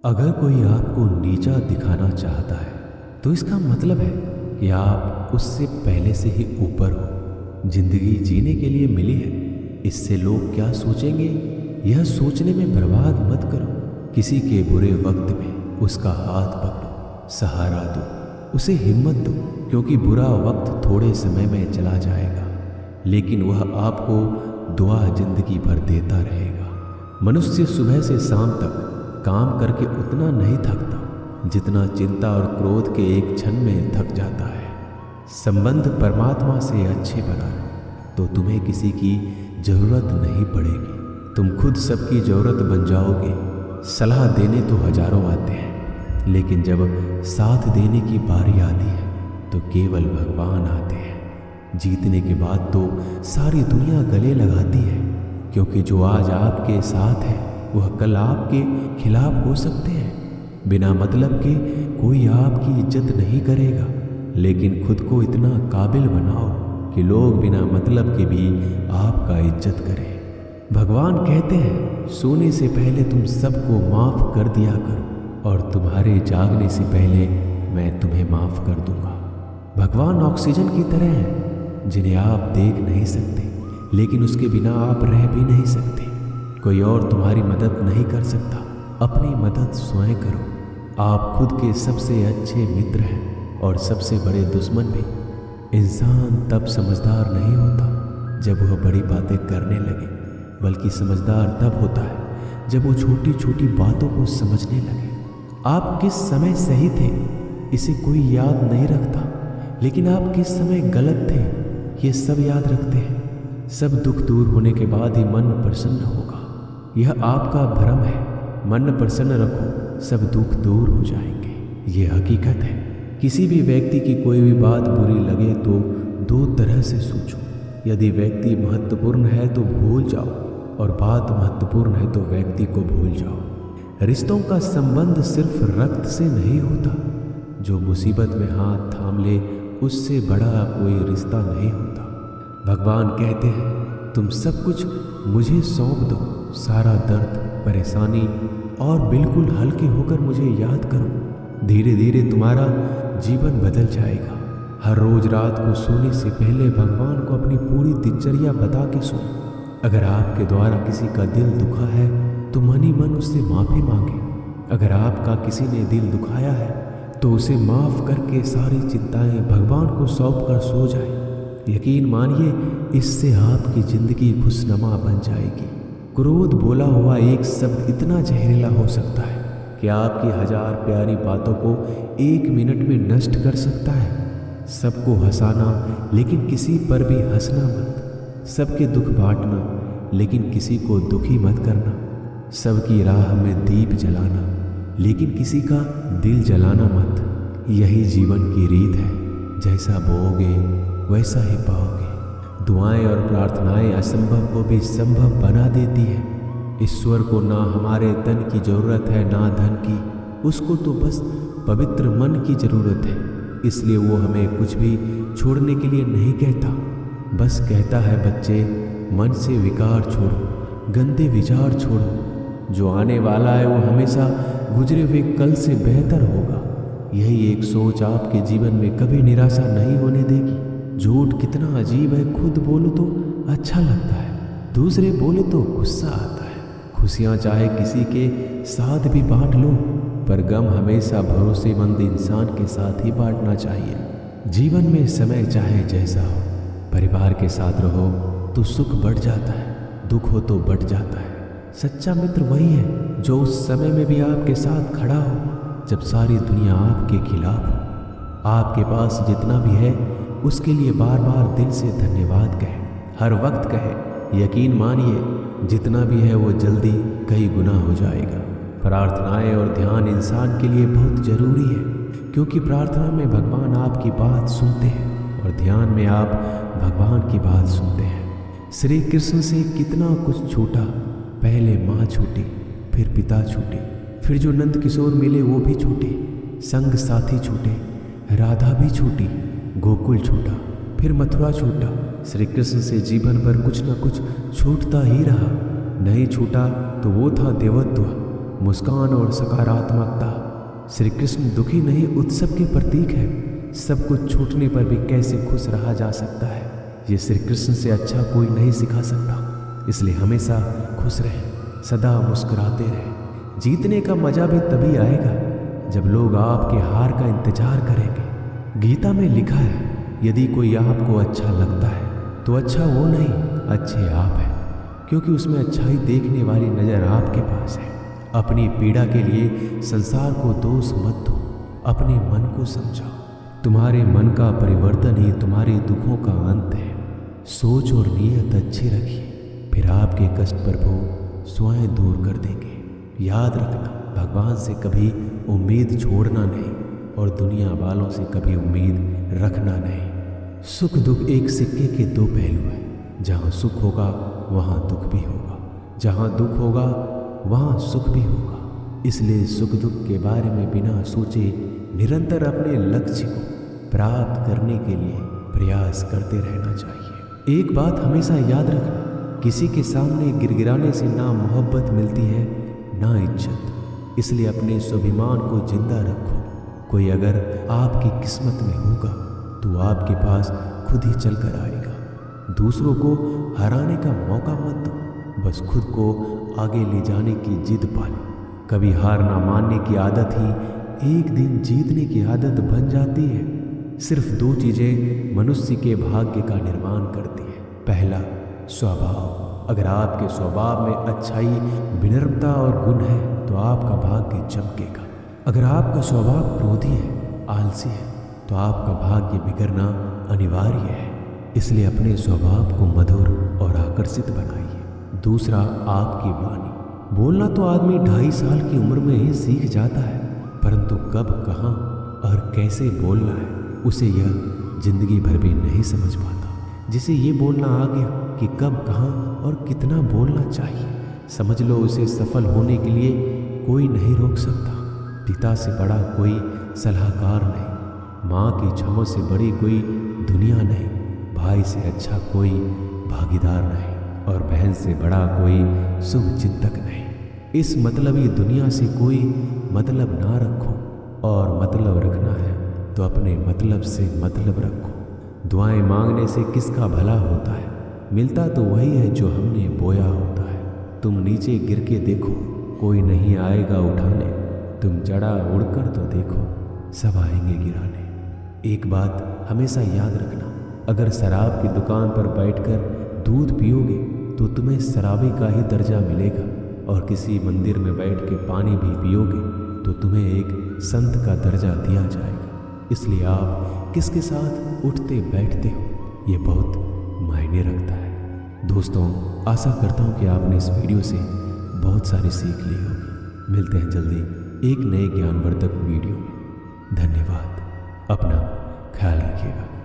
अगर कोई आपको नीचा दिखाना चाहता है तो इसका मतलब है कि आप उससे पहले से ही ऊपर हो। जिंदगी जीने के लिए मिली है, इससे लोग क्या सोचेंगे यह सोचने में बर्बाद मत करो। किसी के बुरे वक्त में उसका हाथ पकड़ो, सहारा दो, उसे हिम्मत दो, क्योंकि बुरा वक्त थोड़े समय में चला जाएगा लेकिन वह आपको दुआ जिंदगी भर देता रहेगा। मनुष्य सुबह से शाम तक काम करके उतना नहीं थकता जितना चिंता और क्रोध के एक क्षण में थक जाता है। संबंध परमात्मा से अच्छे बना लो तो तुम्हें किसी की जरूरत नहीं पड़ेगी। तुम खुद सबकी जरूरत बन जाओगे। सलाह देने तो हजारों आते हैं लेकिन जब साथ देने की बारी आती है तो केवल भगवान आते हैं। जीतने के बाद तो सारी दुनिया गले लगाती है, क्योंकि जो आज आपके साथ है वह कल आपके खिलाफ हो सकते हैं। बिना मतलब के कोई आपकी इज्जत नहीं करेगा, लेकिन खुद को इतना काबिल बनाओ कि लोग बिना मतलब के भी आपका इज्जत करें। भगवान कहते हैं सोने से पहले तुम सबको माफ़ कर दिया करो और तुम्हारे जागने से पहले मैं तुम्हें माफ़ कर दूंगा। भगवान ऑक्सीजन की तरह हैं जिन्हें आप देख नहीं सकते लेकिन उसके बिना आप रह भी नहीं सकते। कोई और तुम्हारी मदद नहीं कर सकता, अपनी मदद स्वयं करो। आप खुद के सबसे अच्छे मित्र हैं और सबसे बड़े दुश्मन भी। इंसान तब समझदार नहीं होता जब वह बड़ी बातें करने लगे, बल्कि समझदार तब होता है जब वो छोटी छोटी बातों को समझने लगे। आप किस समय सही थे इसे कोई याद नहीं रखता, लेकिन आप किस समय गलत थे ये सब याद रखते हैं। सब दुख दूर होने के बाद ही मन प्रसन्न होगा। यह आपका भ्रम है। मन प्रसन्न रखो, सब दुख दूर हो जाएंगे। ये हकीकत है। किसी भी व्यक्ति की कोई भी बात बुरी लगे तो दो तरह से सोचो। यदि व्यक्ति महत्वपूर्ण है तो भूल जाओ और बात महत्वपूर्ण है तो व्यक्ति को भूल जाओ। रिश्तों का संबंध सिर्फ रक्त से नहीं होता। जो मुसीबत में हाथ थाम ले उससे बड़ा कोई रिश्ता नहीं होता। भगवान कहते हैं तुम सब कुछ मुझे सौंप दो, सारा दर्द परेशानी, और बिल्कुल हल्के होकर मुझे याद करो। धीरे धीरे तुम्हारा जीवन बदल जाएगा। हर रोज रात को सोने से पहले भगवान को अपनी पूरी दिनचर्या बता के सोओ। अगर आपके द्वारा किसी का दिल दुखा है तो मन ही मन उससे माफ़ी मांगे। अगर आपका किसी ने दिल दुखाया है तो उसे माफ़ करके सारी चिंताएं भगवान को सौंप कर सो जाए। यकीन मानिए इससे आपकी ज़िंदगी खुशनुमा बन जाएगी। क्रोध बोला हुआ एक शब्द इतना जहरीला हो सकता है कि आपकी हजार प्यारी बातों को एक मिनट में नष्ट कर सकता है। सबको हंसाना लेकिन किसी पर भी हंसना मत। सबके दुख बांटना लेकिन किसी को दुखी मत करना। सबकी राह में दीप जलाना लेकिन किसी का दिल जलाना मत। यही जीवन की रीत है। जैसा बोओगे वैसा ही पाओगे। दुआएं और प्रार्थनाएं असंभव को भी संभव बना देती है। ईश्वर को ना हमारे तन की जरूरत है ना धन की, उसको तो बस पवित्र मन की जरूरत है। इसलिए वो हमें कुछ भी छोड़ने के लिए नहीं कहता, बस कहता है बच्चे मन से विकार छोड़ो, गंदे विचार छोड़ो। जो आने वाला है वो हमेशा गुजरे हुए कल से बेहतर होगा। यही एक सोच आपके जीवन में कभी निराशा नहीं होने देगी। झूठ कितना अजीब है, खुद बोलो तो अच्छा लगता है, दूसरे बोले तो गुस्सा आता है। खुशियाँ चाहे किसी के साथ भी बांट लो, पर गम हमेशा भरोसेमंद इंसान के साथ ही बांटना चाहिए। जीवन में समय चाहे जैसा हो, परिवार के साथ रहो तो सुख बढ़ जाता है, दुख हो तो बढ़ जाता है। सच्चा मित्र वही है जो उस समय में भी आपके साथ खड़ा हो जब सारी दुनिया आपके खिलाफ हो। आपके पास जितना भी है उसके लिए बार बार दिल से धन्यवाद कहे, हर वक्त कहे। यकीन मानिए जितना भी है वो जल्दी कई गुना हो जाएगा। प्रार्थनाएं और ध्यान इंसान के लिए बहुत ज़रूरी है, क्योंकि प्रार्थना में भगवान आपकी बात सुनते हैं और ध्यान में आप भगवान की बात सुनते हैं। श्री कृष्ण से कितना कुछ छूटा, पहले माँ छूटी, फिर पिता छूटे, फिर जो नंद किशोर मिले वो भी छूटे, संग साथी छूटे, राधा भी छूटी, गोकुल छूटा, फिर मथुरा छूटा। श्री कृष्ण से जीवन भर कुछ न कुछ छूटता ही रहा। नहीं छूटा तो वो था देवत्व, मुस्कान और सकारात्मकता। श्री कृष्ण दुखी नहीं, उत्सव के प्रतीक है। सब कुछ छूटने पर भी कैसे खुश रहा जा सकता है, ये श्री कृष्ण से अच्छा कोई नहीं सिखा सकता। इसलिए हमेशा खुश रहें, सदा मुस्कुराते रहें। जीतने का मजा भी तभी आएगा जब लोग आपके हार का इंतजार करेंगे। गीता में लिखा है, यदि कोई आपको अच्छा लगता है तो अच्छा वो नहीं, अच्छे आप हैं, क्योंकि उसमें अच्छाई देखने वाली नज़र आपके पास है। अपनी पीड़ा के लिए संसार को दोष मत दो, अपने मन को समझाओ। तुम्हारे मन का परिवर्तन ही तुम्हारे दुखों का अंत है। सोच और नीयत अच्छी रखिए, फिर आपके कष्ट प्रभु स्वयं दूर कर देंगे। याद रखना, भगवान से कभी उम्मीद छोड़ना नहीं और दुनिया वालों से कभी उम्मीद रखना नहीं। सुख दुख एक सिक्के के दो पहलू हैं। जहाँ सुख होगा वहाँ दुख भी होगा, जहाँ दुख होगा वहाँ सुख भी होगा। इसलिए सुख दुख के बारे में बिना सोचे निरंतर अपने लक्ष्य को प्राप्त करने के लिए प्रयास करते रहना चाहिए। एक बात हमेशा याद रखना, किसी के सामने गिड़गिड़ाने से ना मोहब्बत मिलती है ना इज्जत। इसलिए अपने स्वाभिमान को जिंदा रखो। कोई अगर आपकी किस्मत में होगा तो आपके पास खुद ही चल कर आएगा। दूसरों को हराने का मौका मत दो, बस खुद को आगे ले जाने की जिद पालो। कभी हार ना मानने की आदत ही एक दिन जीतने की आदत बन जाती है। सिर्फ दो चीज़ें मनुष्य के भाग्य का निर्माण करती है। पहला, स्वभाव। अगर आपके स्वभाव में अच्छाई, विनम्रता और गुण है तो आपका भाग्य चमकेगा। अगर आपका स्वभाव क्रोधी है, आलसी है, तो आपका भाग्य बिगड़ना अनिवार्य है। इसलिए अपने स्वभाव को मधुर और आकर्षित बनाइए। दूसरा, आपकी वाणी। बोलना तो आदमी 2.5 साल की उम्र में ही सीख जाता है, परंतु कब, कहाँ और कैसे बोलना है उसे यह जिंदगी भर भी नहीं समझ पाता। जिसे ये बोलना आ गया कि कब, कहाँ और कितना बोलना चाहिए, समझ लो उसे सफल होने के लिए कोई नहीं रोक सकता। पिता से बड़ा कोई सलाहकार नहीं, माँ की छाँव से बड़ी कोई दुनिया नहीं, भाई से अच्छा कोई भागीदार नहीं और बहन से बड़ा कोई शुभ चिंतक नहीं। इस मतलबी दुनिया से कोई मतलब ना रखो, और मतलब रखना है तो अपने मतलब से मतलब रखो। दुआएं मांगने से किसका भला होता है, मिलता तो वही है जो हमने बोया होता है। तुम नीचे गिर के देखो, कोई नहीं आएगा उठाने। तुम चढ़ा उड़कर तो देखो, सब आएंगे गिराने। एक बात हमेशा याद रखना, अगर शराब की दुकान पर बैठकर दूध पियोगे तो तुम्हें शराबी का ही दर्जा मिलेगा, और किसी मंदिर में बैठ के पानी भी पियोगे तो तुम्हें एक संत का दर्जा दिया जाएगा। इसलिए आप किसके साथ उठते बैठते हो ये बहुत मायने रखता है। दोस्तों, आशा करता हूँ कि आपने इस वीडियो से बहुत सारी सीख ली होगी। मिलते हैं जल्दी एक नए ज्ञानवर्धक वीडियो में। धन्यवाद। अपना ख्याल रखिएगा।